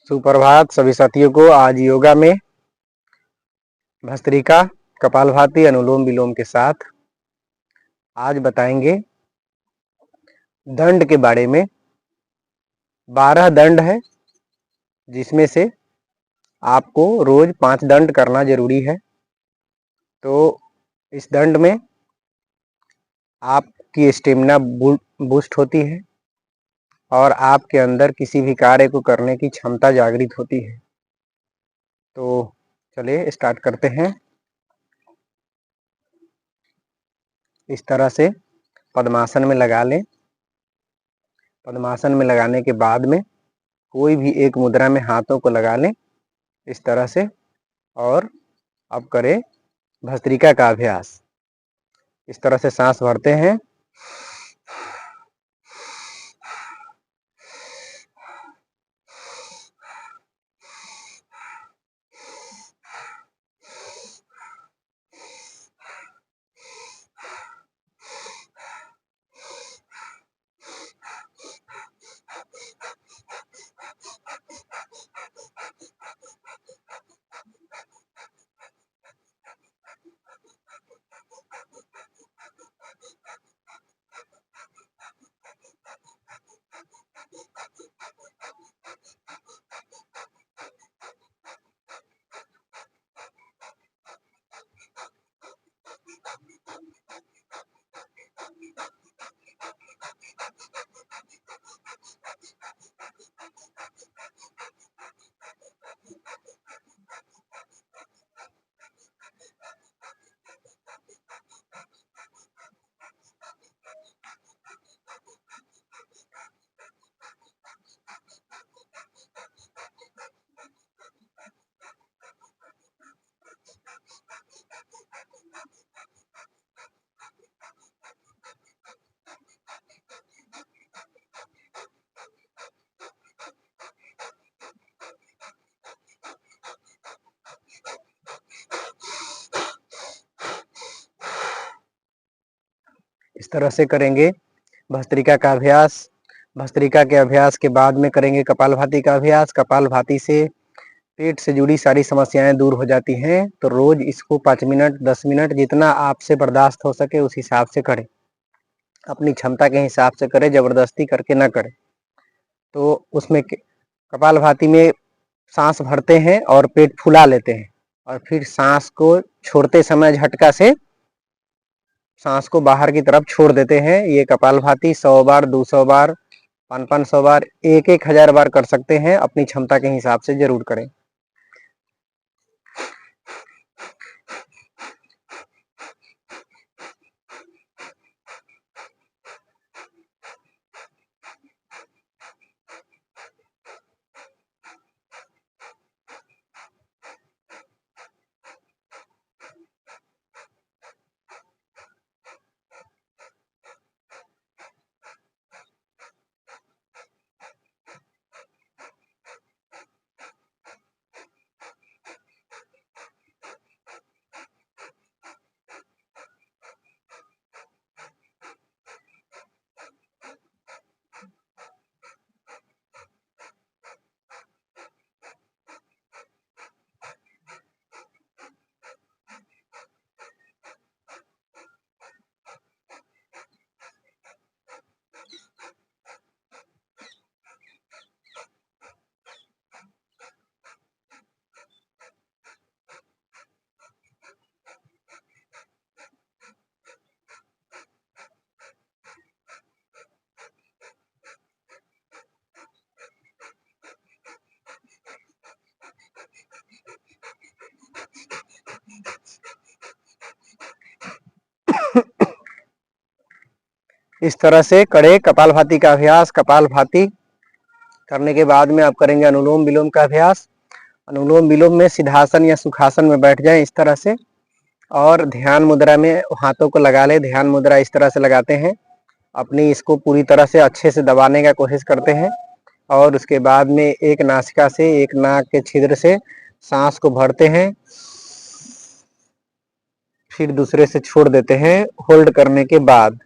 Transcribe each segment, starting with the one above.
सुप्रभात सभी साथियों को। आज योगा में भस्त्रिका, कपालभाति, अनुलोम विलोम के साथ आज बताएंगे दंड के बारे में। 12 दंड है, जिसमें से आपको रोज 5 दंड करना जरूरी है। तो इस दंड में आपकी स्टेमिना बूस्ट होती है और आपके अंदर किसी भी कार्य को करने की क्षमता जागृत होती है। तो चलिए स्टार्ट करते हैं। इस तरह से पद्मासन में लगा लें। पद्मासन में लगाने के बाद में कोई भी एक मुद्रा में हाथों को लगा लें इस तरह से, और अब करें भस्त्रिका का अभ्यास। इस तरह से सांस भरते हैं, इस तरह से करेंगे भस्त्रिका का अभ्यास। भस्त्रिका के अभ्यास के बाद में करेंगे कपालभाति का अभ्यास। कपालभाति से पेट से जुड़ी सारी समस्याएं दूर हो जाती हैं। तो रोज इसको 5 मिनट 10 मिनट जितना आपसे बर्दाश्त हो सके उस हिसाब से करें, अपनी क्षमता के हिसाब से करें, जबरदस्ती करके ना करें। तो उसमें कपालभाति में सांस भरते हैं और पेट फुला लेते हैं, और फिर सांस को छोड़ते समय झटका से सांस को बाहर की तरफ छोड़ देते हैं। ये कपालभाति 100 बार, 200 बार, 500 बार, 1000 बार कर सकते हैं। अपनी क्षमता के हिसाब से जरूर करें। इस तरह से करें कपालभाति का अभ्यास। कपालभाति करने के बाद में आप करेंगे अनुलोम विलोम का अभ्यास। अनुलोम विलोम में सिद्धासन या सुखासन में बैठ जाएं इस तरह से, और ध्यान मुद्रा में हाथों को लगा ले। ध्यान मुद्रा इस तरह से लगाते हैं, अपनी इसको पूरी तरह से अच्छे से दबाने का कोशिश करते हैं, और उसके बाद में एक नासिका से, एक नाक के छिद्र से सांस को भरते हैं, फिर दूसरे से छोड़ देते हैं होल्ड करने के बाद।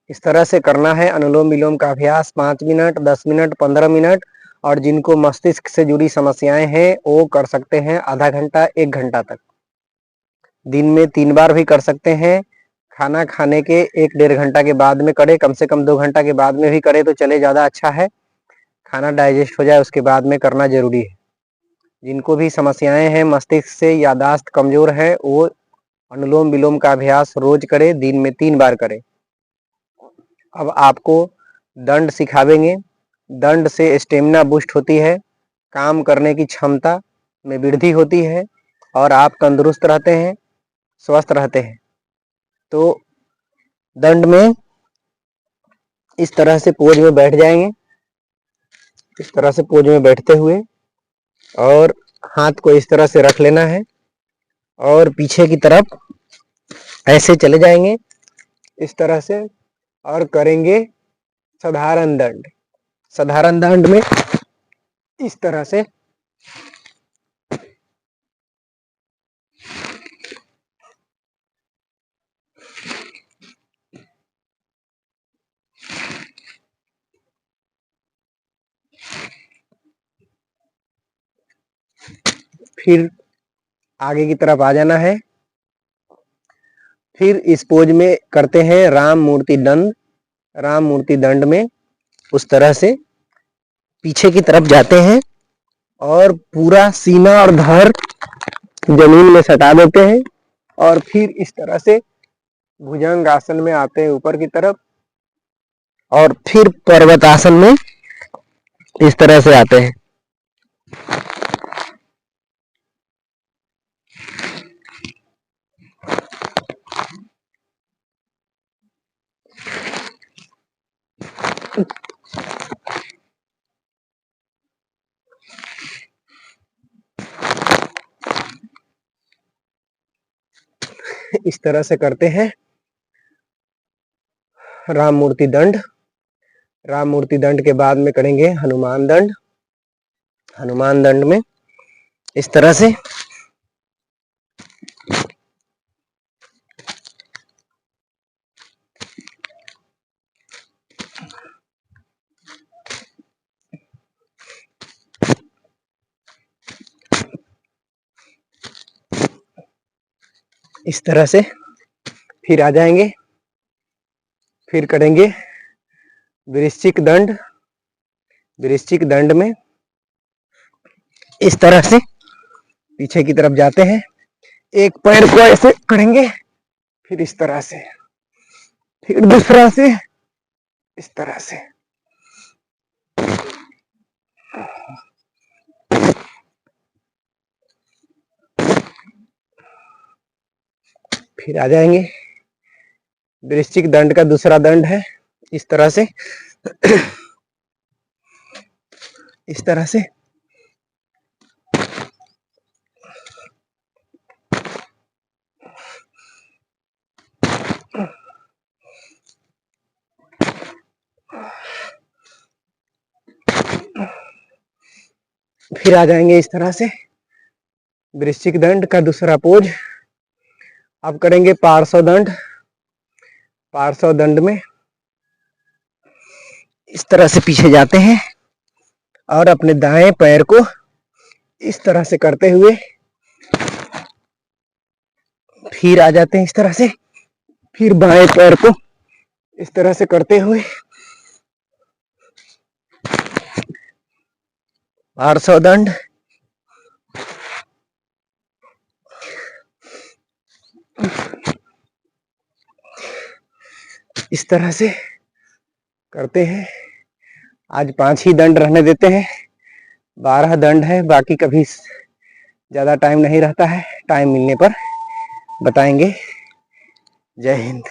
इस तरह से करना है अनुलोम विलोम का अभ्यास 5 मिनट, 10 मिनट, 15 मिनट। और जिनको मस्तिष्क से जुड़ी समस्याएं हैं वो कर सकते हैं आधा घंटा, 1 घंटा तक। दिन में 3 बार भी कर सकते हैं। खाना खाने के 1-1.5 घंटा के बाद में करें, कम से कम 2 घंटा के बाद में भी करें तो चले, ज़्यादा अच्छा है। खाना डाइजेस्ट हो जाए उसके बाद में करना जरूरी है। जिनको भी समस्याएं हैं मस्तिष्क से, यादाश्त कमजोर है, वो अनुलोम विलोम का अभ्यास रोज करें, दिन में 3 बार करें। अब आपको दंड सिखावेंगे। दंड से स्टेमिना बूस्ट होती है, काम करने की क्षमता में वृद्धि होती है और आप तंदुरुस्त रहते हैं, स्वस्थ रहते हैं। तो दंड में इस तरह से पोज में बैठ जाएंगे, इस तरह से पोज में बैठते हुए, और हाथ को इस तरह से रख लेना है और पीछे की तरफ ऐसे चले जाएंगे इस तरह से, और करेंगे साधारण दंड। साधारण दंड में इस तरह से फिर आगे की तरफ आ जाना है। फिर इस पोज में करते हैं राम मूर्ति दंड। राम मूर्ति दंड में उस तरह से पीछे की तरफ जाते हैं और पूरा सीना और धड़ जमीन में सटा देते हैं, और फिर इस तरह से भुजंग आसन में आते हैं ऊपर की तरफ, और फिर पर्वतासन में इस तरह से आते हैं। इस तरह से करते हैं राम मूर्ति दंड। राम मूर्ति दंड के बाद में करेंगे हनुमान दंड। हनुमान दंड में इस तरह से इस तरह से फिर आ जाएंगे। फिर करेंगे वृश्चिक दंड। वृश्चिक दंड में इस तरह से पीछे की तरफ जाते हैं, एक पैर को ऐसे करेंगे, फिर इस तरह से फिर दूसरा से इस तरह से। फिर आ जाएंगे, वृश्चिक दंड का दूसरा दंड है इस तरह से इस तरह से। फिर आ जाएंगे इस तरह से, वृश्चिक दंड का दूसरा पोज। अब करेंगे पार्श्व दंड। पार्श्व दंड में इस तरह से पीछे जाते हैं और अपने दाएं पैर को इस तरह से करते हुए फिर आ जाते हैं इस तरह से। फिर बाएं पैर को इस तरह से करते हुए पार्श्व दंड। इस तरह से करते हैं। आज 5 ही दंड रहने देते हैं, 12 दंड है, बाकी कभी ज्यादा टाइम नहीं रहता है, टाइम मिलने पर बताएंगे। जय हिंद।